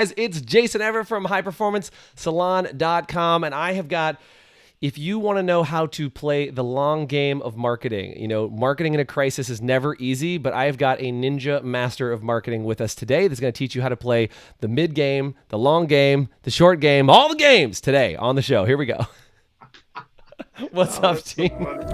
Guys, it's Jason Everett from highperformancesalon.com, and I have got, if you want to know how to play the long game of marketing, marketing in a crisis is never easy, but I've got a ninja master of marketing with us today that's going to teach you how to play the mid game, the long game, the short game, all the games today on the show. Here we go. What's Oh, up, that's so team? funny.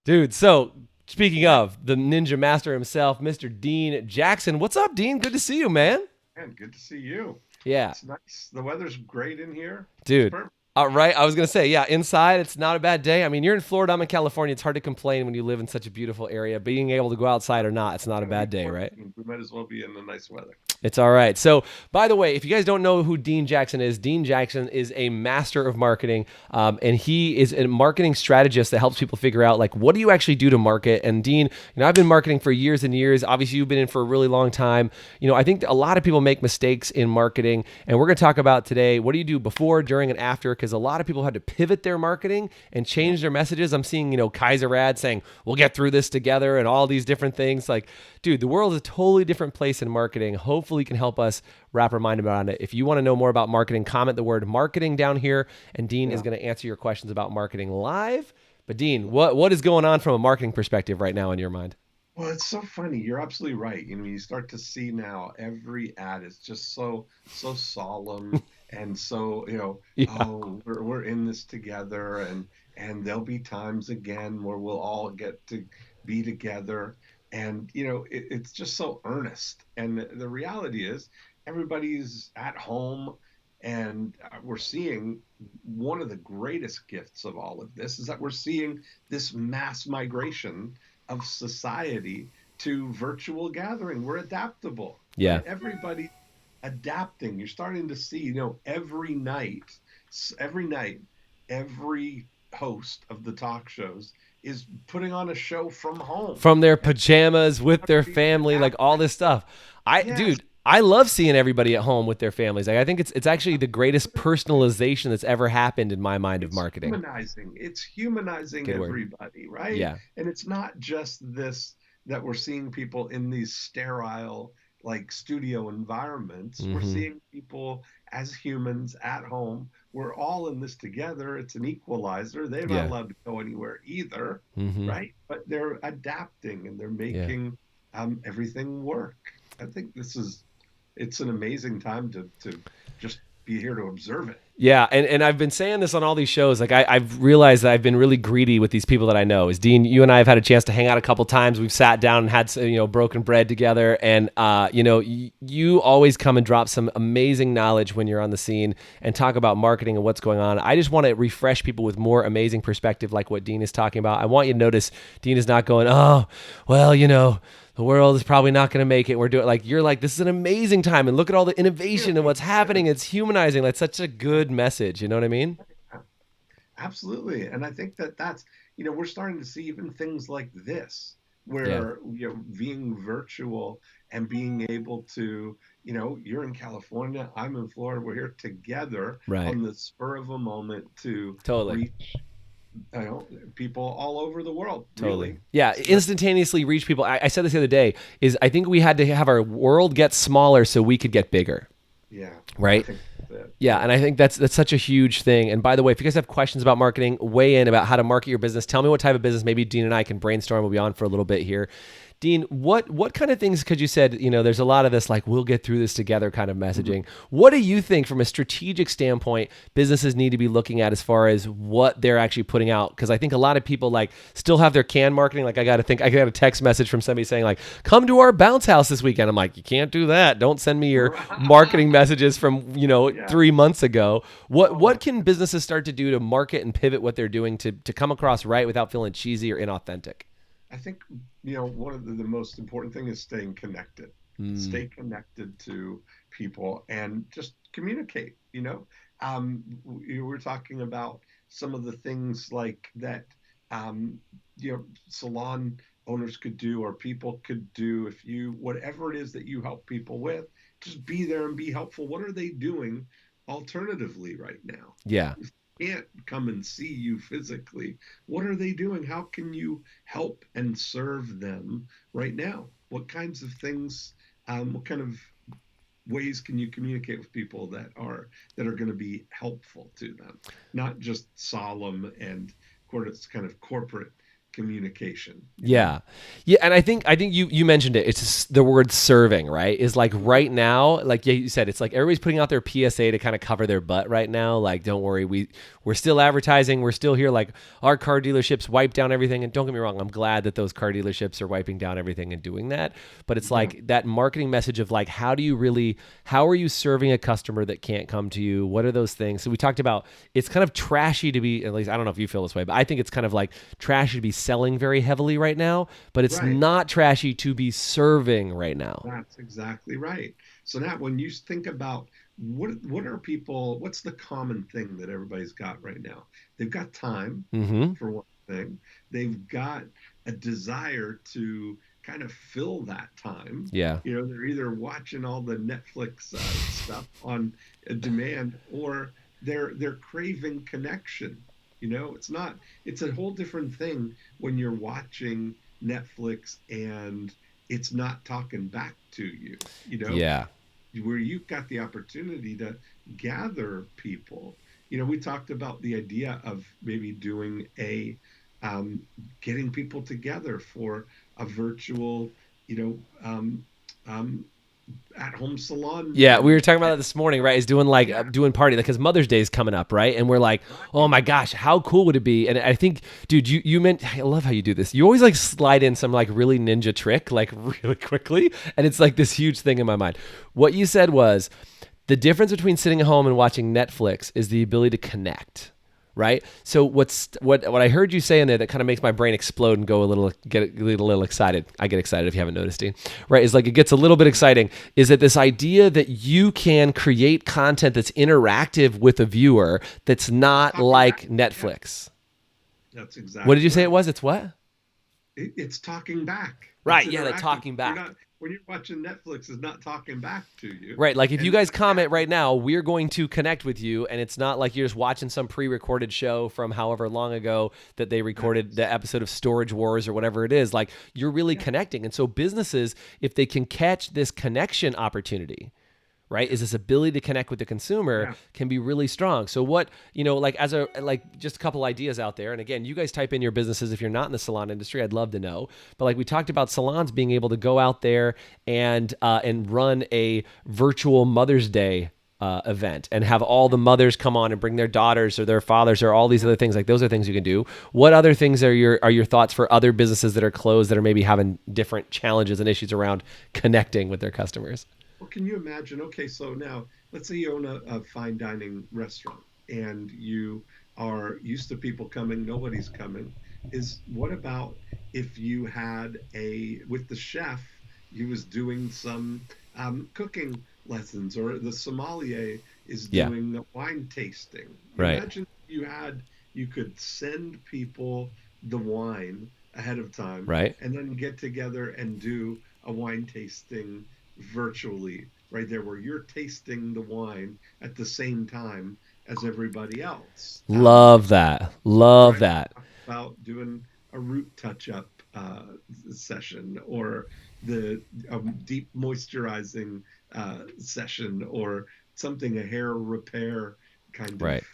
Dude, so speaking of the ninja master himself, Mr. Dean Jackson. What's up, Dean? Good to see you, man. Man, good to see you. Yeah. It's nice. The weather's great in here. It's Dude. perfect. Right. I was going to say, yeah, inside, it's not a bad day. I mean, you're in Florida, I'm in California. It's hard to complain when you live in such a beautiful area. Being able to go outside or not, it's not a Yeah, we bad day, right? quarantined. We might as well be in the nice weather. It's all right. So, by the way, if you guys don't know who Dean Jackson is, Dean Jackson is a master of marketing, and he is a marketing strategist that helps people figure out like what do you actually do to market. And Dean, I've been marketing for years and years. Obviously, you've been in for a really long time. I think a lot of people make mistakes in marketing, and we're going to talk about today what do you do before, during, and after, because a lot of people had to pivot their marketing and change their messages. I'm seeing Kaiser ads saying we'll get through this together and all these different things. Like, dude, the world is a totally different place in marketing. Hopefully, you can help us wrap our mind around it. If you want to know more about marketing, comment the word marketing down here, and Dean is Yeah. going to answer your questions about marketing live. But Dean, what is going on from a marketing perspective right now in your mind? Well, it's so funny. You're absolutely right. You start to see now every ad is just so solemn and so, Yeah, oh, we're in this together and there'll be times again where we'll all get to be together. And it's just so earnest. And the reality is everybody's at home and we're seeing one of the greatest gifts of all of this is that we're seeing this mass migration of society to virtual gathering. We're adaptable, yeah, right? Everybody adapting. You're starting to see, every night, every host of the talk shows is putting on a show from home. from their And pajamas with their everybody's family, like all adapting. this stuff. Yes, Dude, I love seeing everybody at home with their families. Like, I think it's actually the greatest personalization that's ever happened in my mind of it's marketing. humanizing. It's humanizing Good word. everybody, right? Yeah. And it's not just this that we're seeing people in these sterile, like studio environments. We're Mm-hmm. seeing people as humans at home. We're all in this together. It's an equalizer. They're not Yeah. allowed to go anywhere either, Mm-hmm. right? But they're adapting and they're Yeah. making everything work. I think it's an amazing time to just be here to observe it. Yeah, and I've been saying this on all these shows. Like I've realized that I've been really greedy with these people that I know. Is Dean, you and I have had a chance to hang out a couple times. We've sat down and had broken bread together, and you always come and drop some amazing knowledge when you're on the scene and talk about marketing and what's going on. I just want to refresh people with more amazing perspective, like what Dean is talking about. I want you to notice Dean is not going, oh, well, the world is probably not going to make it. We're doing like you're like this is an amazing time, and look at all the innovation and what's happening. It's humanizing. That's such a good message. You know what I mean? Absolutely. And I think that's, we're starting to see even things like this, Yeah. where, being virtual and being able to, you're in California, I'm in Florida, we're here together Right. on the spur of a moment to Totally. reach, people all over the world, Totally. really. Yeah. So, Instantaneously reach people. I said this the other day. Is I think we had to have our world get smaller so we could get bigger. yeah, I Right. think that's it. Yeah, Yeah. and I think that's such a huge thing. And by the way, if you guys have questions about marketing, weigh in about how to market your business. Tell me what type of business. Maybe Dean and I can brainstorm. We'll be on for a little bit here. Dean, what kind of things could you said? There's a lot of this like we'll get through this together kind of Mhm. messaging. What do you think from a strategic standpoint businesses need to be looking at as far as what they're actually putting out? Because I think a lot of people like still have their canned marketing. Like I got a text message from somebody saying like, "Come to our bounce house this weekend." I'm like, you can't do that. Don't send me your marketing messages from Yeah. 3 months ago. What Oh what my can businesses start to do to market and pivot what they're doing to come across right without feeling cheesy or inauthentic? I think, one of the most important thing is staying connected. Mm, Stay connected to people and just communicate, we're talking about some of the things like that, salon owners could do or people could do if whatever it is that you help people with, just be there and be helpful. What are they doing alternatively right now? yeah. Can't come and see you physically. What are they doing? How can you help and serve them right now? What kinds of things? What kind of ways can you communicate with people that are going to be helpful to them, not just solemn and kind of corporate communication, you know? Yeah. Yeah, and I think you mentioned it. It's just the word serving, right? Is like right now, like you said, it's like everybody's putting out their PSA to kind of cover their butt right now. Like, don't worry, we're still advertising, we're still here. Like our car dealerships wipe down everything. And don't get me wrong, I'm glad that those car dealerships are wiping down everything and doing that. But it's Yeah, like that marketing message of like, how are you serving a customer that can't come to you? What are those things? So we talked about it's kind of trashy to be, at least I don't know if you feel this way, but I think it's kind of like trashy to be selling very heavily right now, but it's right. not trashy to be serving right now. That's exactly right. So now when you think about what's the common thing that everybody's got right now? They've got time, Mm-hmm. for one thing. They've got a desire to kind of fill that time. Yeah. They're either watching all the Netflix stuff on demand, or they're craving connection. It's a whole different thing when you're watching Netflix and it's not talking back to you, Yeah. where you've got the opportunity to gather people. We talked about the idea of maybe doing getting people together for a virtual, you know, at home salon Yeah, we were talking about event. that this morning, right? Is doing like Yeah, doing party because Mother's Day is coming up, right? And we're like, oh right. my gosh, how cool would it be? And I think, dude, you meant I love how you do this. You always like slide in some like really ninja trick like really quickly, and it's like this huge thing in my mind. What you said was the difference between sitting at home and watching Netflix is the ability to connect, right? So what I heard you say in there that kind of makes my brain explode and go get a little excited. I get excited if you haven't noticed, Dean. Right? Is like it gets a little bit exciting. Is that this idea that you can create content that's interactive with a viewer that's not Talking back. like Yeah, Netflix. that's What did you exactly say it right. was? It's what? It's talking back. It's Right. Yeah, the interactive. talking You're back. not when you're watching Netflix, it's not talking back to you. Right. Like if you And guys that comment right now, we're going to connect with you. And it's not like you're just watching some pre recorded show from however long ago that they recorded the that's episode of Storage Wars or whatever it is. Like you're really yeah, connecting. And so businesses, if they can catch this connection opportunity, right, is this ability to connect with the consumer yeah. can be really strong. So what, like as a like just a couple ideas out there. And again, you guys type in your businesses if you're not in the salon industry, I'd love to know. But like we talked about salons being able to go out there and run a virtual Mother's Day event and have all the mothers come on and bring their daughters or their fathers or all these other things. Like those are things you can do. What other things are your thoughts for other businesses that are closed that are maybe having different challenges and issues around connecting with their customers? Well, can you imagine? Okay, so now let's say you own a fine dining restaurant and you are used to people coming, nobody's coming. Is what about if you had with the chef, he was doing some cooking lessons, or the sommelier is Yeah. doing a wine tasting? Right. Imagine you could send people the wine ahead of time Right. and then get together and do a wine tasting virtually right there, where you're tasting the wine at the same time as everybody else. Love that. Love Right. that. About doing a root touch up session, or the deep moisturizing session, or something, a hair repair kind of Right.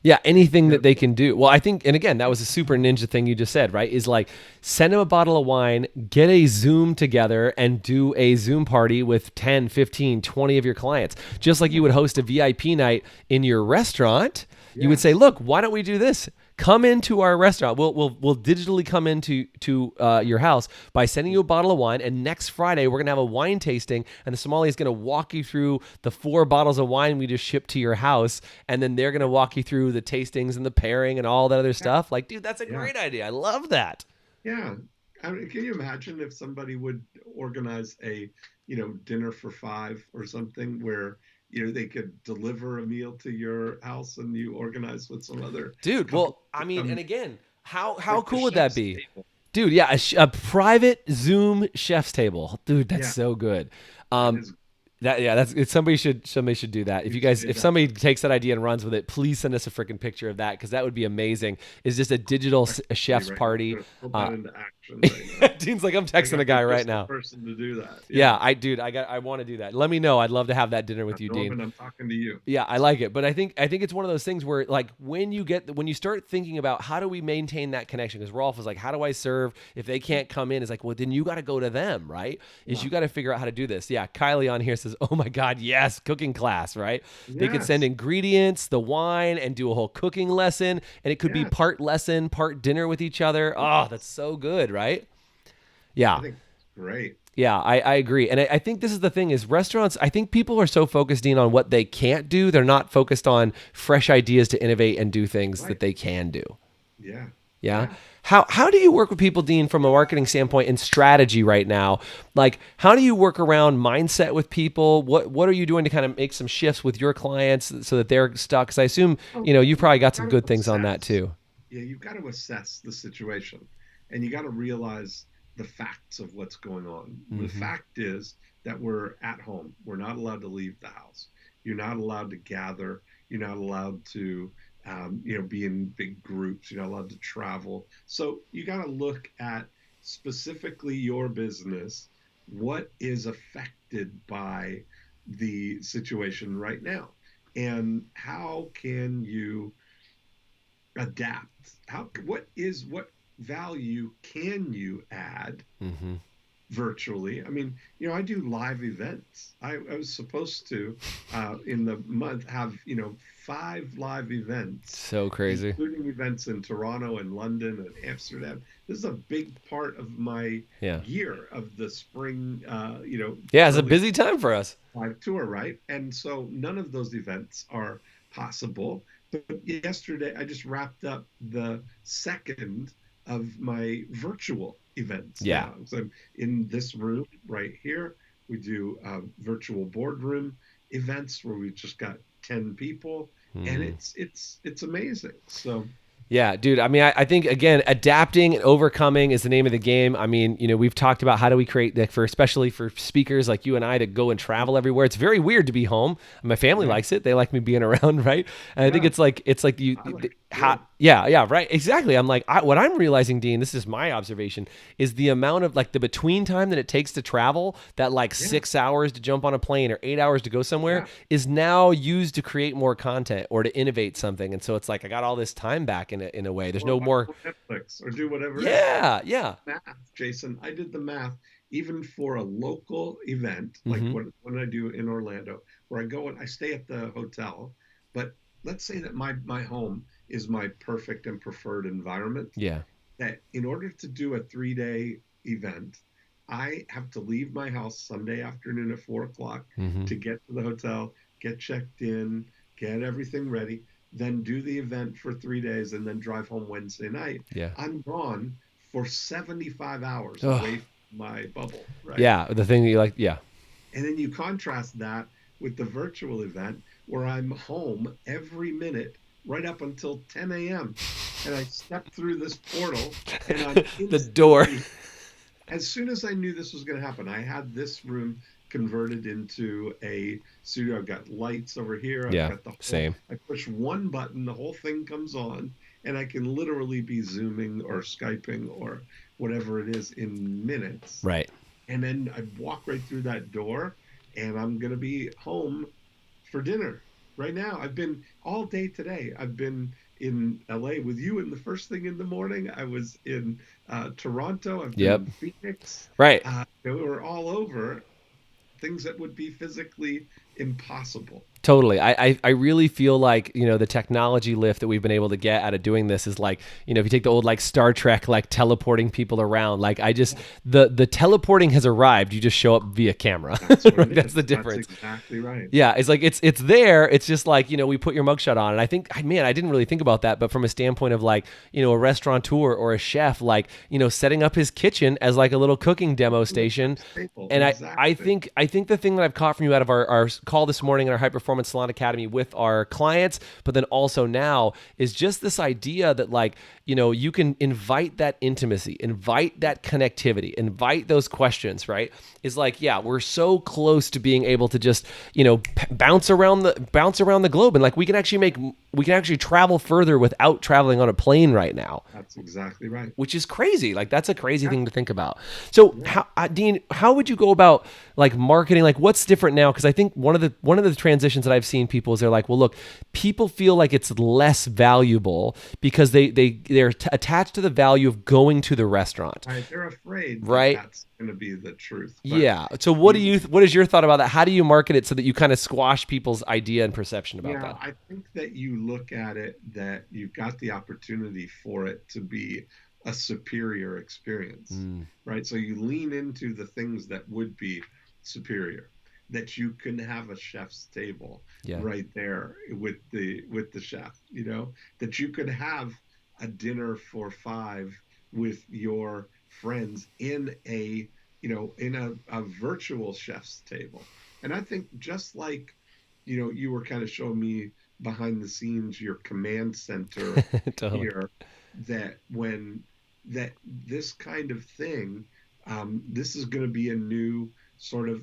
Yeah, anything that hair. they can do. Well, I think, and again, that was a super ninja thing you just said, right? Is like send them a bottle of wine, get a Zoom together and do a Zoom party with 10, 15, 20 of your clients. Just like you would host a VIP night in your restaurant, you would say, Yes. look, why don't we do this? Come into our restaurant. We'll digitally come into your house by sending you a bottle of wine. And next Friday we're gonna have a wine tasting, and the sommelier is gonna walk you through the 4 bottles of wine we just shipped to your house, and then they're gonna walk you through the tastings and the pairing and all that other Yeah. stuff. Like, dude, that's a Yeah. great idea. I love that. Yeah. I mean, can you imagine if somebody would organize a, dinner for five or something, where, they could deliver a meal to your house and you organize with some other Dude, couple well, I to mean, and come, again, how like the cool would that chef's be? table. Dude, yeah, a private Zoom chef's table. Dude, that's Yeah, so good. that Um, is, somebody should do that. If you guys, it if does. somebody takes that idea and runs with it, please send us a freaking picture of that because that would be amazing. Is just a digital Actually, chef's right now, I'm party. gonna put Uh, that into action. instructions right now. Dean's like, I'm I texting a got guy the right just the now. person to do that. Yeah, I want to do that. Let me know. I'd love to have that dinner with you, Dean. Norman, I'm talking to you. Yeah, I like it, but I think it's one of those things where like when you start thinking about how do we maintain that connection, because Rolf was like, how do I serve if they can't come in? It's like, well, then you got to go to them, right? Is you got to figure out how to do this. Yeah, Kylie on here says, oh my God, yes, cooking class, right? They could send Yes. ingredients, the wine, and do a whole cooking lesson, and it could be Yes. part lesson, part dinner with each other. Oh, that's so good, right? Yeah. I think it's great. Yeah, I agree. And I think this is the thing is restaurants, I think people are so focused in on what they can't do. They're not focused on fresh ideas to innovate and do things that Right. they can do. Yeah. Yeah. Yeah. How do you work with people, Dean, from a marketing standpoint and strategy right now? Like, how do you work around mindset with people? What are you doing to kind of make some shifts with your clients so that they're stuck? Because I assume, you've probably got some good things on that too. Yeah, you've got to assess the situation and you got to realize the facts of what's going on. The fact is that we're at home. We're not allowed to leave the house. You're not allowed to gather. You're not allowed to, be in big groups. You're not allowed to travel. So you got to look at specifically your business. What is affected by the situation right now? And how can you adapt? What value can you add Mm-hmm. virtually? I mean, I do live events. I was supposed to in the month have 5 live events, So crazy. including events in Toronto and London and Amsterdam. This is a big part of my Yeah. year of the spring, Yeah, it's a early busy time for us. live tour, right? And so none of those events are possible. But yesterday, I just wrapped up the second of my virtual events. Yeah. Now. So I'm in this room right here. We do virtual boardroom events where we've just got 10 people, and it's amazing. So Yeah, dude. I mean, I think again, adapting and overcoming is the name of the game. I mean, we've talked about how do we create like especially for speakers like you and I to go and travel everywhere. It's very weird to be home. My family likes it. They like me being around, right? And I think Yeah. it's like you, I like it how, too. yeah, right, exactly. I'm like, what I'm realizing, Dean, this is my observation, is the amount of like the between time that it takes to travel. That like 6 hours to jump on a plane or 8 hours to go somewhere Yeah. is now used to create more content or to innovate something. And so it's like I got all this time back in a way. There's Or no watch more. Netflix or do whatever. Yeah. Math, Jason. I did the math even for a local event, like Mm-hmm. what I do in Orlando, where I go and I stay at the hotel. But let's say that my home is my perfect and preferred environment. Yeah. That in order to do a 3-day event, I have to leave my house Sunday afternoon at 4 o'clock Mm-hmm. to get to the hotel, get checked in, get everything ready, then do the event for 3 days, and then drive home Wednesday night. Yeah. I'm gone for 75 hours Ugh. away from my bubble, right? Yeah. The thing that you like. Yeah. And then you contrast that with the virtual event where I'm home every minute right up until 10 a.m. And I step through this portal and I'm The door. as soon as I knew this was going to happen, I had this room converted into a studio. I've got lights over here. I've Yeah, got the whole, same. I push one button, the whole thing comes on, and I can literally be Zooming or Skyping or whatever it is in minutes. Right. And then I walk right through that door, and I'm going to be home for dinner right now. I've been all day today. I've been in LA with you in the first thing in the morning. I was in Toronto. I've been Yep. in Phoenix. Right. We were all over things that would be physically impossible. Totally. I really feel like, the technology lift that we've been able to get out of doing this is like, if you take the old like Star Trek, like teleporting people around, like the teleporting has arrived. You just show up via camera. That's what it That's is. the difference. That's exactly right. Yeah, it's like it's there. It's just like, we put your mugshot on. And I think, man, I didn't really think about that, but from a standpoint of like, a restaurateur or a chef, like, setting up his kitchen as like a little cooking demo station. Staple. And Exactly. I think the thing that I've caught from you out of our call this morning in our high performance Performance Salon Academy with our clients, but then also now is just this idea that like, you know, you can invite that intimacy, invite that connectivity, invite those questions, right? Is like, yeah, we're so close to being able to just, you know, bounce around the globe, and like we can actually travel further without traveling on a plane right now. That's exactly right. Which is crazy. Like that's a crazy thing to think about. So, Dean, how would you go about like marketing? Like, what's different now? Because I think one of the transitions that I've seen people is they're like, well, look, people feel like it's less valuable because they're attached to the value of going to the restaurant. Right. They're afraid right? that's going to be the truth. But yeah. So, what is your thought about that? How do you market it so that you kind of squash people's idea and perception about that? I think that you look at it that you've got the opportunity for it to be a superior experience, right? So you lean into the things that would be superior, that you can have a chef's table right there with the chef, you know, that you could have a dinner for 5 with your friends in a, you know, in a virtual chef's table. And I think just like, you know, you were kind of showing me behind the scenes your command center Totally. here, that this kind of thing, this is going to be a new sort of,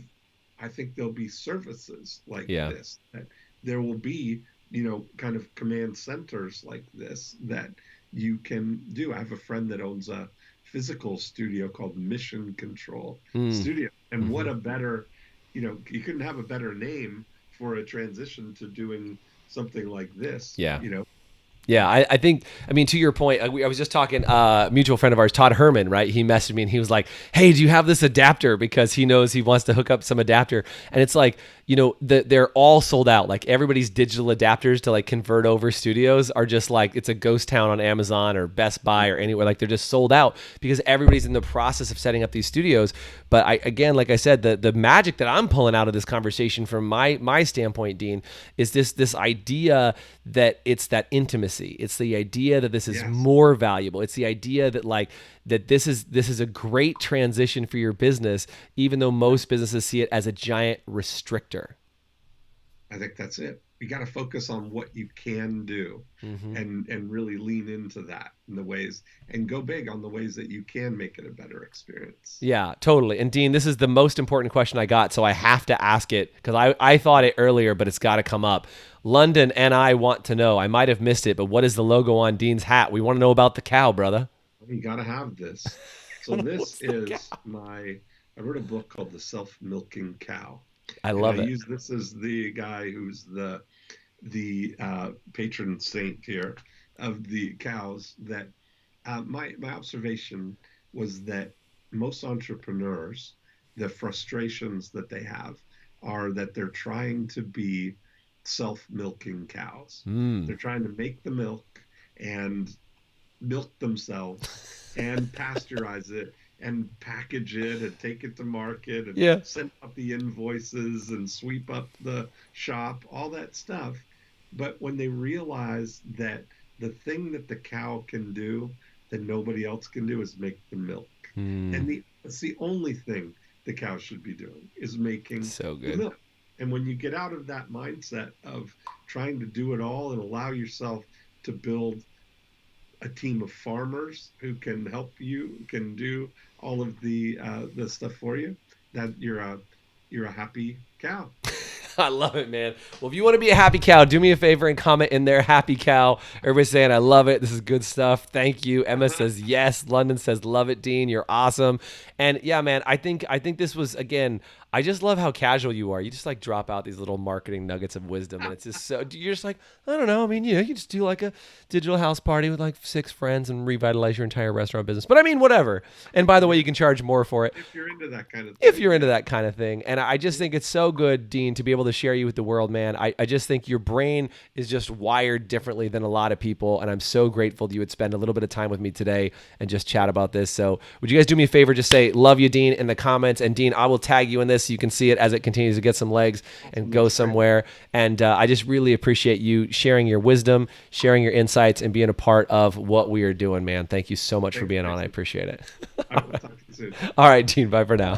I think there'll be services like this, that there will be, you know, kind of command centers like this that you can do. I have a friend that owns a physical studio called Mission Control Studio. And what a better, you know, you couldn't have a better name for a transition to doing something like this, you know. Yeah, I think, I mean, to your point, I was just talking, a mutual friend of ours, Todd Herman, right? He messaged me and he was like, hey, do you have this adapter? Because he knows he wants to hook up some adapter. And it's like, you know, they're all sold out. Like everybody's digital adapters to like convert over studios are just like, it's a ghost town on Amazon or Best Buy or anywhere. Like they're just sold out because everybody's in the process of setting up these studios. But again, like I said, the magic that I'm pulling out of this conversation from my standpoint, Dean, is this idea that it's that intimacy. It's the idea that this is more valuable. It's the idea that like that this is a great transition for your business, even though most businesses see it as a giant restrictor. I think that's it. You got to focus on what you can do and really lean into that in the ways and go big on the ways that you can make it a better experience. Yeah, totally. And Dean, this is the most important question I got, so I have to ask it because I thought it earlier, but it's got to come up. London and I want to know. I might have missed it, but what is the logo on Dean's hat? We want to know about the cow, brother. You got to have this. So this is I wrote a book called The Self-Milking Cow. I love it. I use this as the guy who's the patron saint here of the cows. That my observation was that most entrepreneurs, the frustrations that they have are that they're trying to be self-milking cows. They're trying to make the milk and milk themselves and pasteurize it and package it and take it to market and send up the invoices and sweep up the shop, all that stuff. But when they realize that the thing that the cow can do that nobody else can do is make the milk. And it's the only thing the cow should be doing is making the milk. And when you get out of that mindset of trying to do it all and allow yourself to build a team of farmers who can help you, can do all of the stuff for you, that you're a happy cow. I love it, man. Well, if you want to be a happy cow, do me a favor and comment in there, happy cow. Everybody's saying, I love it. This is good stuff. Thank you. Emma says, yes. London says, love it, Dean. You're awesome. And yeah, man, I think this was, again, I just love how casual you are. You just like drop out these little marketing nuggets of wisdom. And it's just so, you're just like, I don't know. I mean, you know, you just do like a digital house party with like 6 friends and revitalize your entire restaurant business. But I mean, whatever. And by the way, you can charge more for it. If you're into that kind of thing. And I just think it's so good, Dean, to be able to share you with the world, man. I just think your brain is just wired differently than a lot of people. And I'm so grateful that you would spend a little bit of time with me today and just chat about this. So would you guys do me a favor? Just say, love you, Dean, in the comments. And Dean, I will tag you in this so you can see it as it continues to get some legs and go somewhere. And I just really appreciate you sharing your wisdom, sharing your insights, and being a part of what we are doing, man. Thank you so much for being on. I appreciate it. I will talk to you soon. All right, Dean, bye for now.